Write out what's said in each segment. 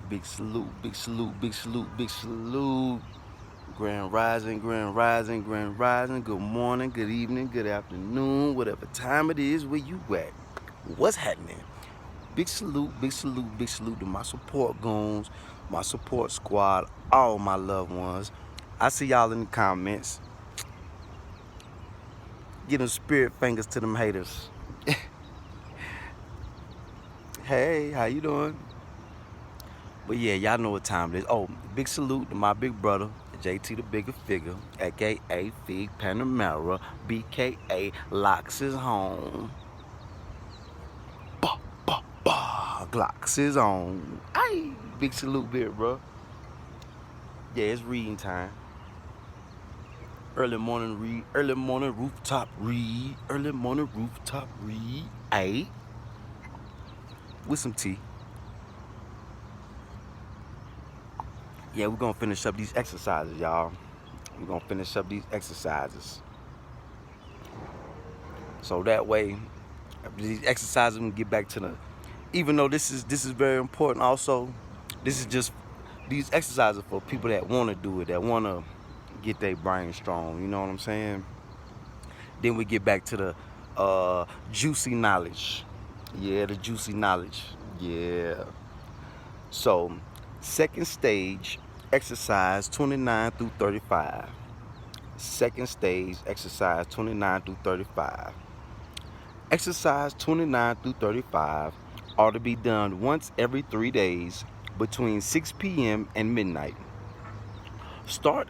Big salute, big salute, big salute, big salute. Grand rising, grand rising, grand rising. Good morning, good evening, good afternoon, whatever time it is where you at. What's happening? Big salute, big salute, big salute to my support goons, my support squad, all my loved ones. I see y'all in the comments. Get them spirit fingers to them haters. Hey, how you doing? But yeah, y'all know what time it is. Oh, big salute to my big brother, JT the Bigger Figure, aka Fig Panamera, BKA Locks is home. Bah, bah, bah, Glocks is on. Aye, big salute, big bro. Yeah, it's reading time. Early morning read, early morning rooftop read, early morning rooftop read. Aye, with some tea. Yeah, we're gonna finish up these exercises, y'all. We're gonna finish up these exercises. So that way, these exercises we can get back to the. Even though this is very important. Also, this is just these exercises for people that want to do it, that want to get their brain strong. You know what I'm saying? Then we get back to the juicy knowledge. Yeah, the juicy knowledge. Yeah. So, second stage exercise 29 through 35. Second stage exercise 29 through 35. Exercise 29 through 35 ought to be done once every 3 days between 6 p.m. and midnight. Start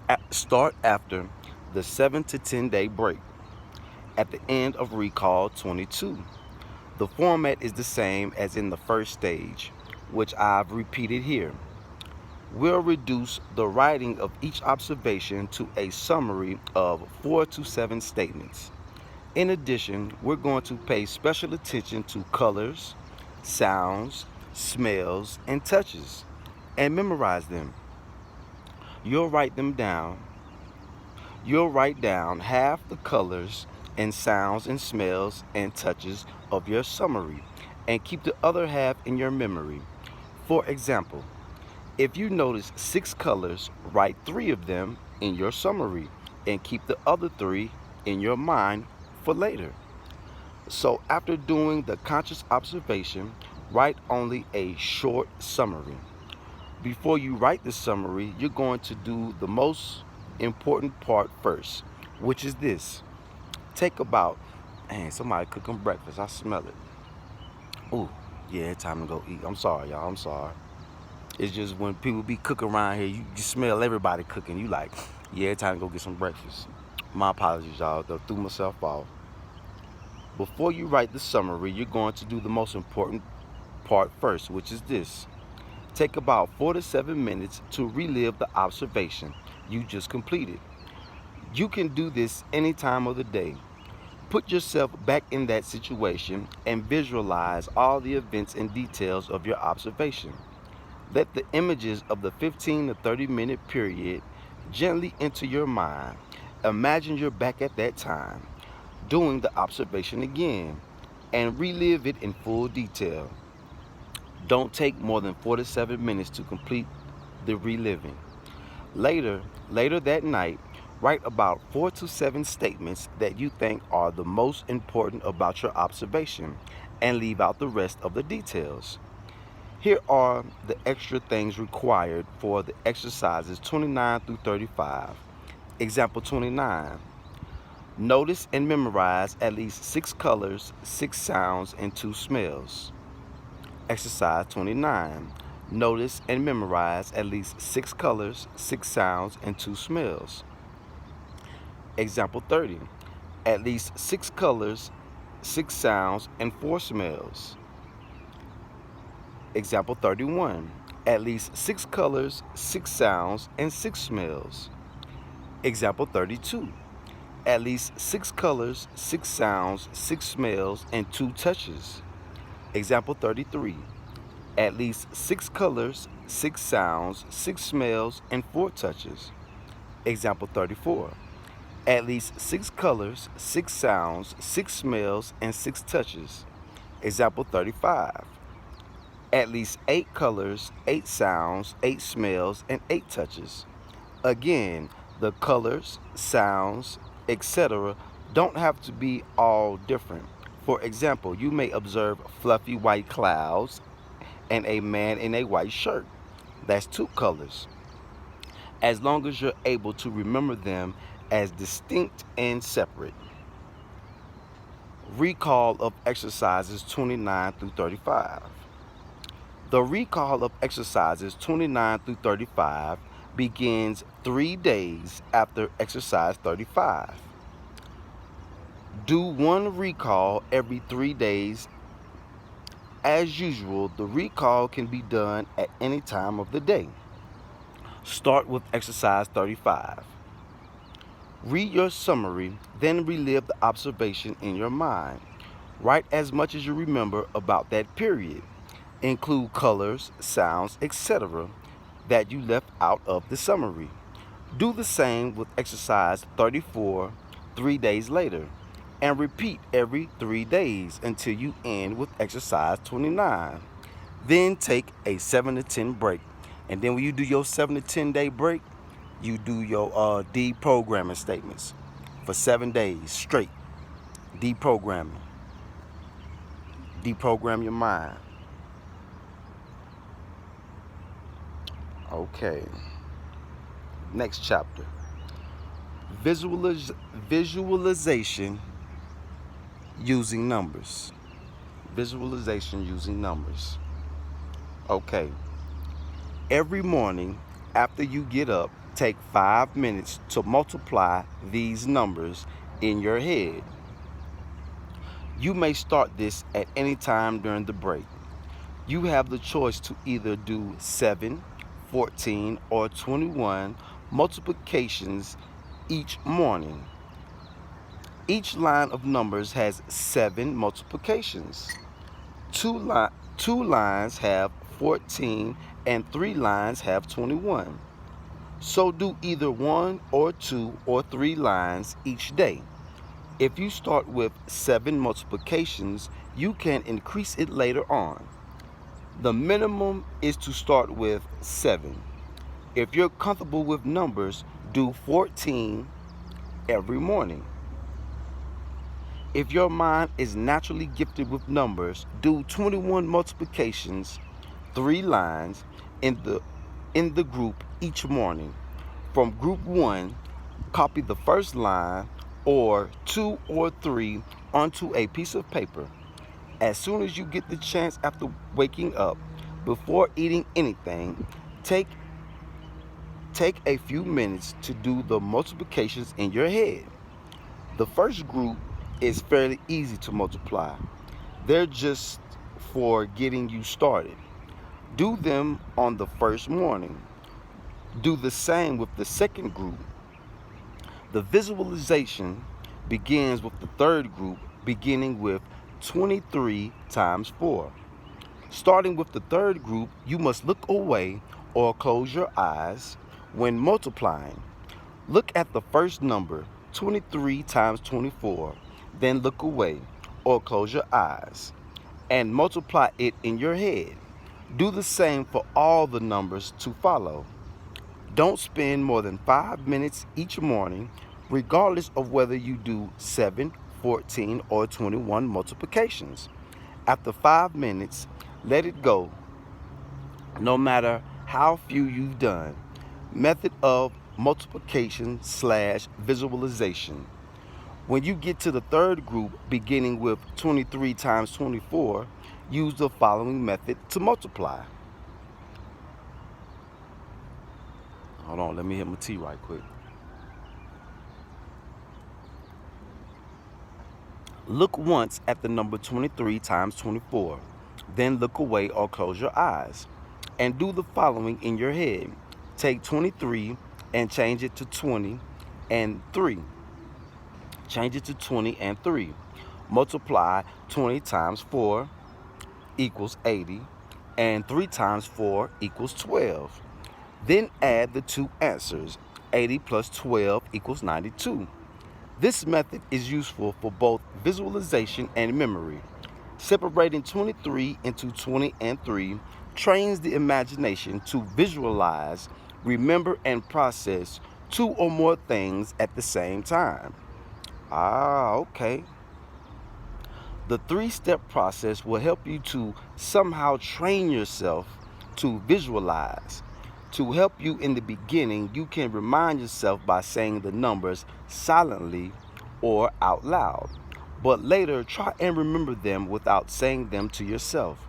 after the 7 to 10 day break at the end of recall 22. The format is the same as in the first stage, which I've repeated here. We'll reduce the writing of each observation to a summary of 4 to 7 statements. In addition, we're going to pay special attention to colors, sounds, smells, and touches, and memorize them. You'll write them down. You'll write down half the colors and sounds and smells and touches of your summary, and keep the other half in your memory. For example, if you notice 6 colors, write 3 of them in your summary, and keep the other 3 in your mind for later. So after doing the conscious observation, write only a short summary. Before you write the summary, you're going to do the most important part first, which is this. Take about, man, somebody cooking breakfast. I smell it. Ooh, yeah, it's time to go eat. I'm sorry, y'all. I'm sorry. It's just when people be cooking around here, you smell everybody cooking. You like, yeah, it's time to go get some breakfast. My apologies, y'all. I threw myself off. Before you write the summary, you're going to do the most important part first, which is this. Take about 4 to 7 minutes to relive the observation you just completed. You can do this any time of the day. Put yourself back in that situation and visualize all the events and details of your observation. Let the images of the 15 to 30-minute period gently enter your mind. Imagine you're back at that time, doing the observation again, and relive it in full detail. Don't take more than 4 to 7 minutes to complete the reliving. Later that night, write about 4 to 7 statements that you think are the most important about your observation, and leave out the rest of the details. Here are the extra things required for the exercises 29 through 35. Example 29. Notice and memorize at least 6 colors, 6 sounds, and 2 smells. Exercise 29. Notice and memorize at least 6 colors, 6 sounds, and 2 smells. Example 30. At least 6 colors, 6 sounds, and 4 smells. Example 31. At least 6 colors, 6 sounds, and 6 smells. Example 32. At least 6 colors, 6 sounds, 6 smells, and 2 touches. Example 33. At least 6 colors, 6 sounds, 6 smells, and 4 touches. Example 34. At least 6 colors, 6 sounds, 6 smells, and 6 touches. Example 35. at least 8 colors, 8 sounds, 8 smells, and 8 touches. Again, the colors, sounds, etc. don't have to be all different. For example, you may observe fluffy white clouds and a man in a white shirt. That's 2 colors. As long as you're able to remember them as distinct and separate. Recall of exercises 29 through 35. The recall of exercises 29 through 35 begins 3 days after exercise 35. Do one recall every 3 days. As usual, the recall can be done at any time of the day. Start with exercise 35. Read your summary, then relive the observation in your mind. Write as much as you remember about that period. Include colors, sounds, etc. that you left out of the summary. Do the same with exercise 34 3 days later, and repeat every 3 days until you end with exercise 29. Then take a 7 to 10 break. And then when you do your 7 to 10 day break, you do your deprogramming statements for 7 days straight. Deprogramming. Deprogram your mind. Okay. Next chapter. Visualization using numbers. Visualization using numbers. Okay. Every morning after you get up, take 5 minutes to multiply these numbers in your head. You may start this at any time during the break. You have the choice to either do 7, 14, or 21 multiplications each morning. Each line of numbers has 7 multiplications. Two lines have 14 and 3 lines have 21. So do either 1 or 2 or 3 lines each day. If you start with 7 multiplications, you can increase it later on. The minimum is to start with 7. If you're comfortable with numbers, do 14 every morning. If your mind is naturally gifted with numbers, do 21 multiplications, 3 lines in the group each morning. From group 1, copy the first line or 2 or 3 onto a piece of paper. As soon as you get the chance after waking up, before eating anything, take a few minutes to do the multiplications in your head. The first group is fairly easy to multiply. They're just for getting you started. Do them on the first morning. Do the same with the second group. The visualization begins with the third group, beginning with 23 times 4. Starting with the third group, you must look away or close your eyes when multiplying. Look at the first number, 23 times 24, then look away or close your eyes and multiply it in your head. Do the same for all the numbers to follow. Don't spend more than 5 minutes each morning, regardless of whether you do 7, 14, or 21 multiplications. After 5 minutes, let it go, no matter how few you've done. Method of multiplication/visualization. When you get to the third group, beginning with 23 times 24, use the following method to multiply. Hold on, let me hit my tea right quick. Look once at the number 23 times 24, then look away or close your eyes, and do the following in your head. Take 23 and change it to 20 and 3. Change it to 20 and 3. Multiply 20 times 4 equals 80, and 3 times 4 equals 12. Then add the two answers. 80 plus 12 equals 92. This method is useful for both visualization and memory. Separating 23 into 20 and 3 trains the imagination to visualize, remember, and process two or more things at the same time. Okay. The three-step process will help you to somehow train yourself to visualize. To help you in the beginning, you can remind yourself by saying the numbers silently or out loud. But later, try and remember them without saying them to yourself.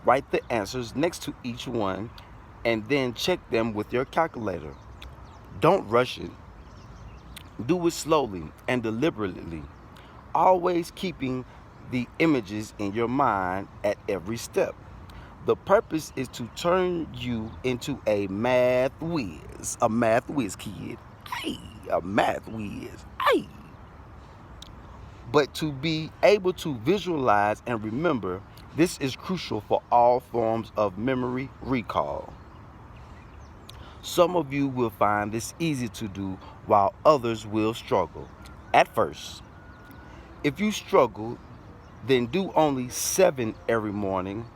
Write the answers next to each one and then check them with your calculator. Don't rush it. Do it slowly and deliberately, always keeping the images in your mind at every step. The purpose is to turn you into a math whiz kid. Hey, a math whiz. Hey. But to be able to visualize and remember, this is crucial for all forms of memory recall. Some of you will find this easy to do while others will struggle at first. If you struggle, then do only 7 every morning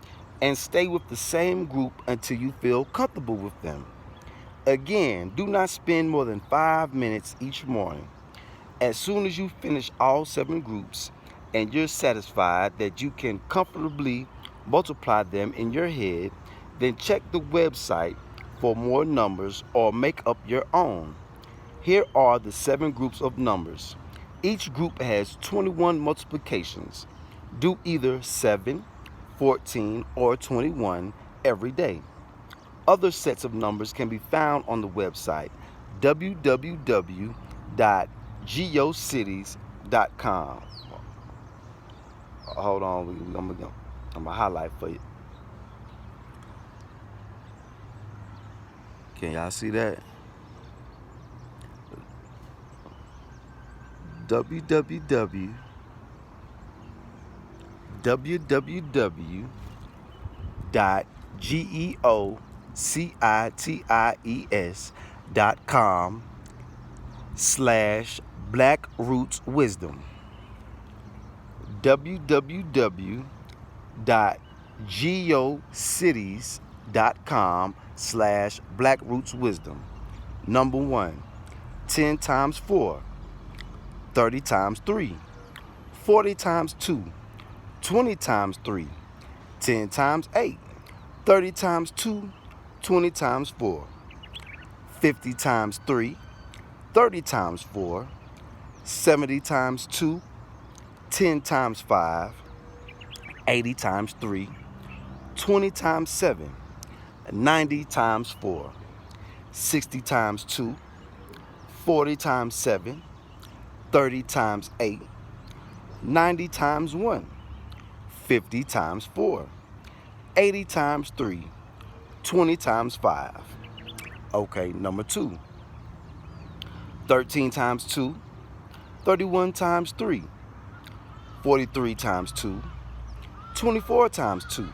and stay with the same group until you feel comfortable with them. Again, do not spend more than 5 minutes each morning. As soon as you finish all 7 groups and you're satisfied that you can comfortably multiply them in your head, then check the website for more numbers or make up your own. Here are the 7 groups of numbers. Each group has 21 multiplications. Do either 7, 14, or 21 every day. Other sets of numbers can be found on the website www.geocities.com. Hold on, I'm gonna highlight for you. Can y'all see that? www.geocities.com/blackrootswisdom. www.geocities.com/blackrootswisdom. Number 1, 10 times 4, 30 times 3, 40 times 2, 20 times 3, 10 times 8, 30 times 2, 20 times 4, 50 times 3, 30 times 4, 70 times 2, 10 times 5, 80 times 3, 20 times 7, 90 times 4, 60 times 2, 40 times 7, 30 times 8, 90 times 1, 50 times 4, 80 times 3, 20 times 5. Okay, number 2. 13 times 2, 31 times 3, 43 times 2, 24 times 2,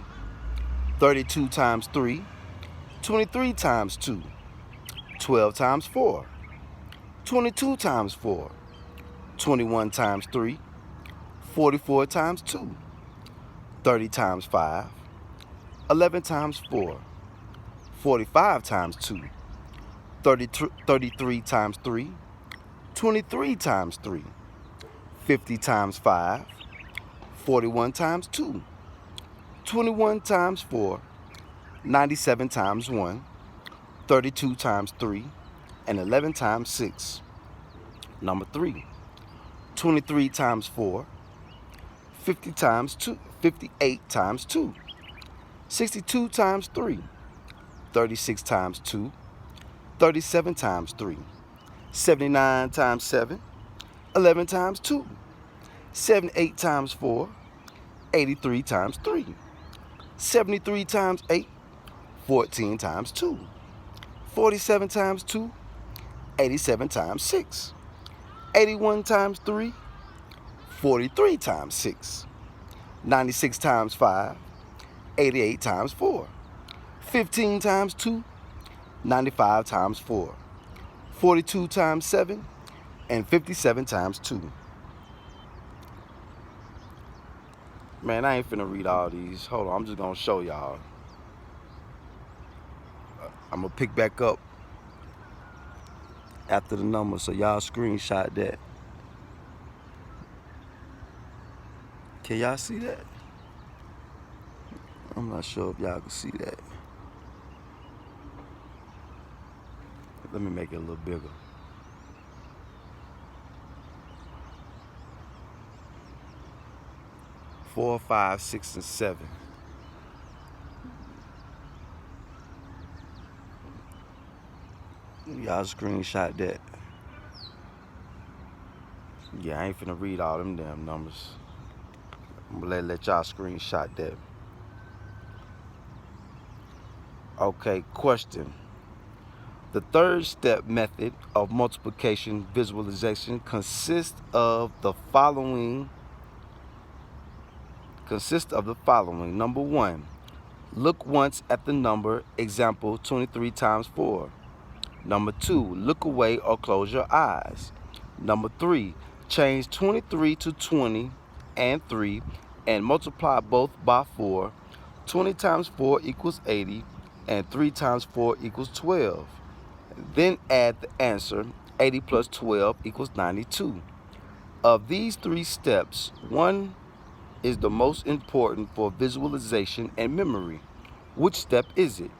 32 times 3, 23 times 2, 12 times 4, 22 times 4, 21 times 3, 44 times 2, 30 times 5, 11 times 4, 45 times 2, 33 times 3, 23 times 3, 50 times 5, 41 times 2, 21 times 4, 97 times 1, 32 times 3, and 11 times 6. Number 3, 23 times 4, 50 times 2, 58 times 2, 62 times 3, 36 times 2, 37 times 3, 79 times 7, 11 times 2, 78 times 4, 83 times 3, 73 times 8, 14 times 2, 47 times 2, 87 times 6, 81 times 3, 43 times 6, 96 times 5, 88 times 4, 15 times 2, 95 times 4, 42 times 7, and 57 times 2. Man, I ain't finna read all these. Hold on, I'm just gonna show y'all. I'm gonna pick back up after the number, so y'all screenshot that. Can y'all see that? I'm not sure if y'all can see that. Let me make it a little bigger. 4, 5, 6, and 7. Y'all screenshot that. Yeah, I ain't finna read all them damn numbers. I'm gonna let y'all screenshot that. Okay, question. The third step method of multiplication visualization consists of the following. Number 1, look once at the number, example 23 times 4. Number 2, look away or close your eyes. Number 3, change 23 to 20 and 3 and multiply both by 4. 20 times 4 equals 80 and 3 times 4 equals 12. Then add the answer. 80 plus 12 equals 92. Of these 3 steps, one is the most important for visualization and memory. Which step is it?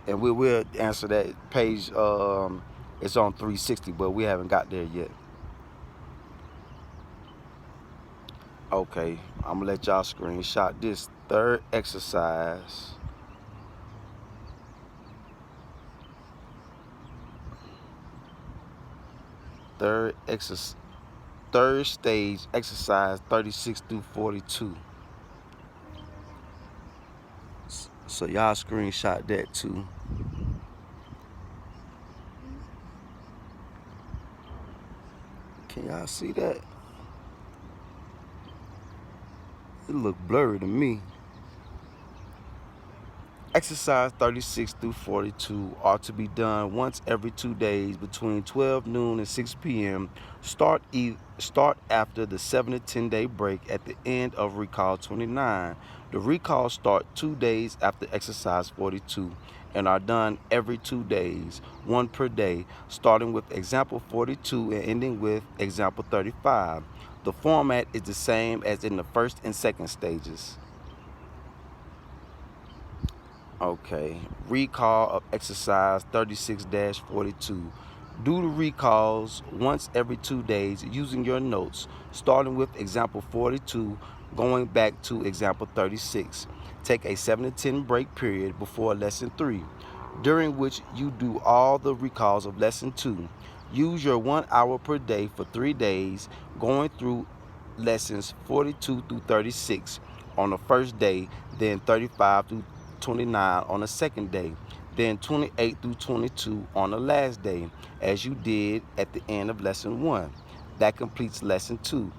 And we will answer that page. It's on 360, but we haven't got there yet. Okay, I'm gonna let y'all screenshot this third exercise. Third stage exercise 36 through 42. So y'all screenshot that too. Can y'all see that? It look blurry to me. Exercise 36 through 42 are to be done once every 2 days between 12 noon and 6 p.m. Start after the 7 to 10 day break at the end of recall 29. The recalls start 2 days after exercise 42 and are done every 2 days, one per day, starting with example 42 and ending with example 35. The format is the same as in the first and second stages. Okay, recall of exercise 36-42. Do the recalls once every 2 days using your notes, starting with example 42, going back to example 36. Take a 7 to 10 break period before lesson 3, during which you do all the recalls of lesson 2. Use your 1 hour per day for 3 days, going through lessons 42 through 36 on the first day, then 35 through 29 on the second day, then 28 through 22 on the last day, as you did at the end of lesson 1. That completes lesson 2.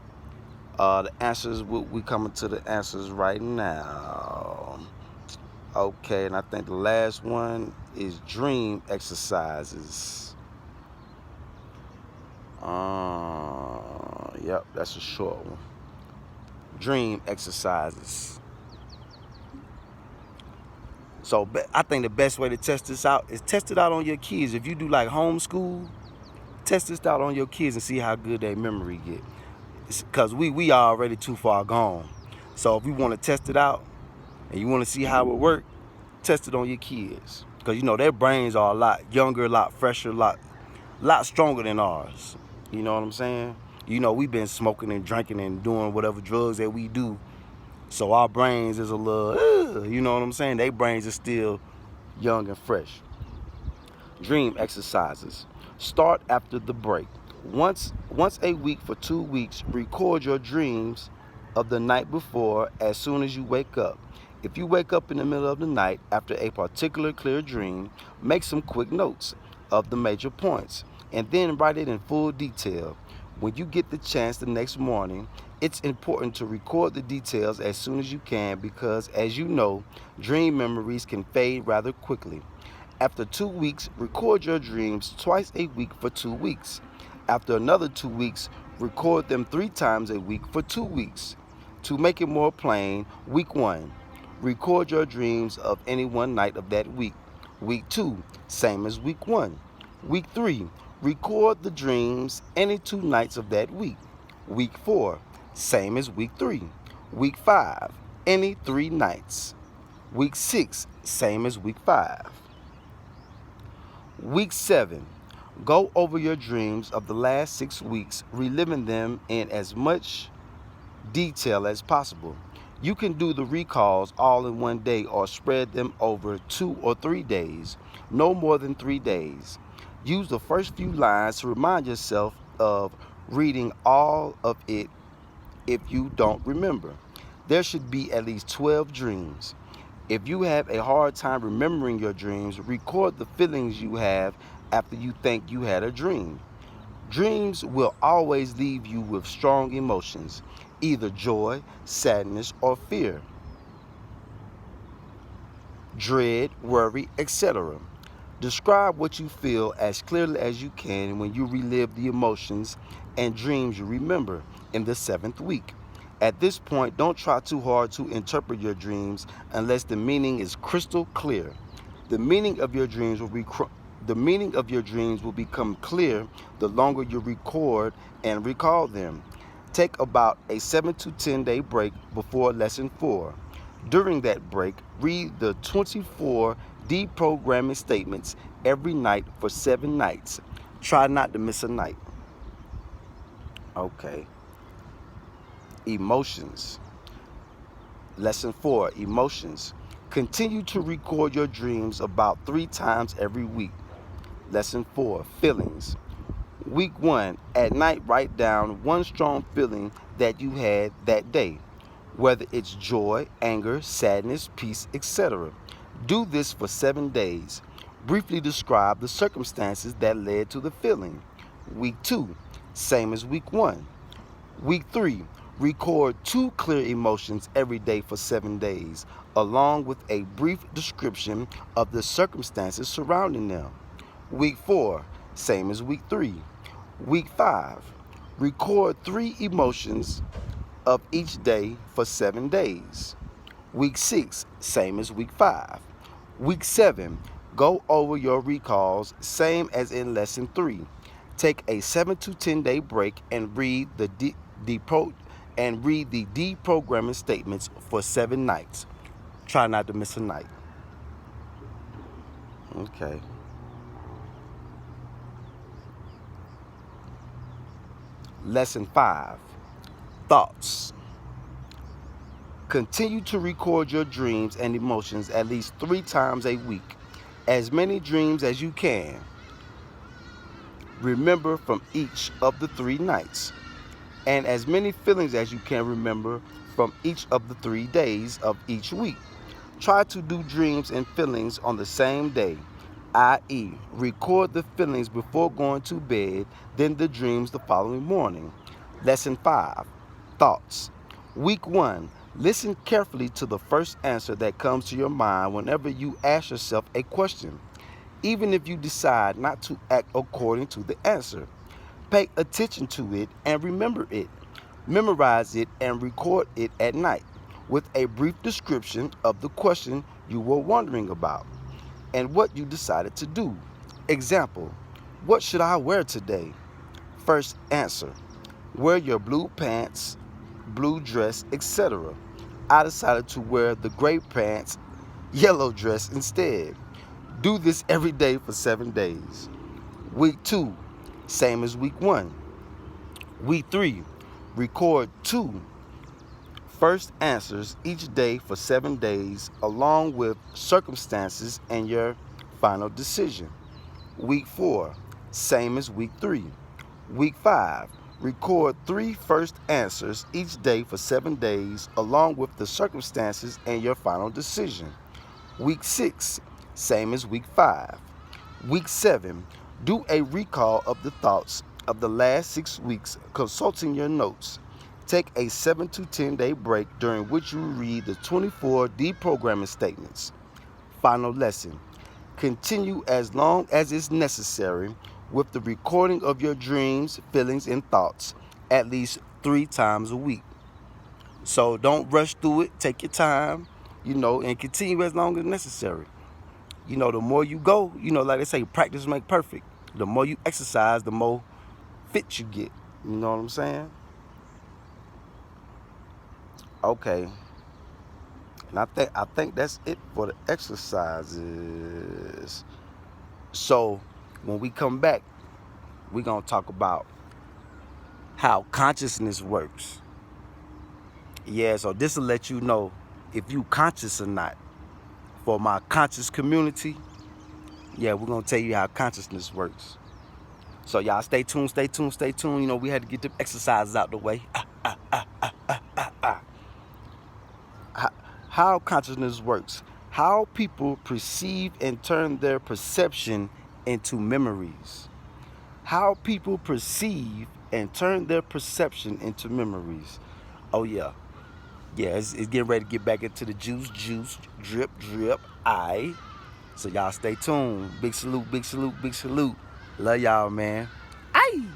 The answers, we coming to the answers right now. Okay, and I think the last one is dream exercises. Yep, that's a short one. Dream exercises. So I think the best way to test this out is test it out on your kids. If you do like homeschool, test this out on your kids and see how good their memory get. Because we are already too far gone. So if we want to test it out and you want to see how it work, test it on your kids. Because you know their brains are a lot younger, a lot fresher, a lot stronger than ours. You know what I'm saying? You know, we've been smoking and drinking and doing whatever drugs that we do. So our brains is a little, you know what I'm saying? Their brains are still young and fresh. Dream exercises. Start after the break. Once a week for 2 weeks, record your dreams of the night before as soon as you wake up. If you wake up in the middle of the night after a particular clear dream, make some quick notes of the major points and then write it in full detail. When you get the chance the next morning, it's important to record the details as soon as you can because, as you know, dream memories can fade rather quickly. After 2 weeks, record your dreams twice a week for 2 weeks. After another 2 weeks, Record them 3 times a week for 2 weeks. To make it more plain, week 1, record your dreams of any one night of that week. Week 2, same as week 1. Week 3, record the dreams any 2 nights of that week. Week 4, same as week 3. Week 5, any 3 nights. Week 6, same as week 5. Week 7, go over your dreams of the last 6 weeks, reliving them in as much detail as possible. You can do the recalls all in one day or spread them over 2 or 3 days, no more than 3 days. Use the first few lines to remind yourself of reading all of it if you don't remember. There should be at least 12 dreams. If you have a hard time remembering your dreams, record the feelings you have after you think you had a dream. Dreams will always leave you with strong emotions, either joy, sadness, or fear, dread, worry, etc. Describe what you feel as clearly as you can when you relive the emotions and dreams you remember in the 7th week. At this point, don't try too hard to interpret your dreams unless the meaning is crystal clear. The meaning of your dreams will become clear the longer you record and recall them. Take about a 7 to 10 day break before lesson 4. During that break, read the 24 deprogramming statements every night for 7 nights. Try not to miss a night. Okay. Emotions. Lesson 4, emotions. Continue to record your dreams about 3 times every week. Lesson 4, feelings. Week 1, at night write down one strong feeling that you had that day, whether it's joy, anger, sadness, peace, etc. Do this for 7 days. Briefly describe the circumstances that led to the feeling. Week 2, same as week 1. Week 3, record 2 clear emotions every day for 7 days, along with a brief description of the circumstances surrounding them. Week 4, same as week 3. Week 5, record 3 emotions of each day for 7 days. Week 6, same as week 5. Week 7, go over your recalls, same as in lesson 3. Take a 7 to 10 day break and read the deprogramming statements for 7 nights. Try not to miss a night. Okay. Lesson 5, thoughts. Continue to record your dreams and emotions at least 3 times a week. As many dreams as you can remember from each of the 3 nights, and as many feelings as you can remember from each of the 3 days of each week. Try to do dreams and feelings on the same day, i.e., record the feelings before going to bed, then the dreams the following morning. Lesson 5, thoughts. Week 1, listen carefully to the first answer that comes to your mind whenever you ask yourself a question, even if you decide not to act according to the answer. Pay attention to it and remember it. Memorize it and record it at night with a brief description of the question you were wondering about and what you decided to do. Example, what should I wear today? First answer, wear your blue pants, blue dress, etc. I decided to wear the gray pants, yellow dress instead. Do this every day for 7 days. Week 2, same as week 1. Week 3, record 2 first answers each day for 7 days, along with circumstances and your final decision. Week 4, same as week 3. Week 5, record 3 first answers each day for 7 days, along with the circumstances and your final decision. Week 6, same as week 5. Week 7, do a recall of the thoughts of the last 6 weeks, consulting your notes. Take a 7 to 10 day break during which you read the 24 deprogramming statements. Final lesson. Continue as long as is necessary with the recording of your dreams, feelings, and thoughts at least 3 times a week. So don't rush through it. Take your time, and continue as long as necessary. The more you go, like they say, practice make perfect. The more you exercise, the more fit you get. You know what I'm saying? Okay. And I think that's it for the exercises. So when we come back, we're gonna talk about how consciousness works. Yeah, so this will let you know if you conscious or not. For my conscious community, yeah, we're gonna tell you how consciousness works. So y'all stay tuned, stay tuned, stay tuned. We had to get the exercises out the way. How consciousness works. How people perceive and turn their perception into memories. How people perceive and turn their perception into memories. Oh yeah. Yeah, it's getting ready to get back into the juice, drip. Aight. So y'all stay tuned. Big salute, big salute, big salute. Love y'all, man. Aye.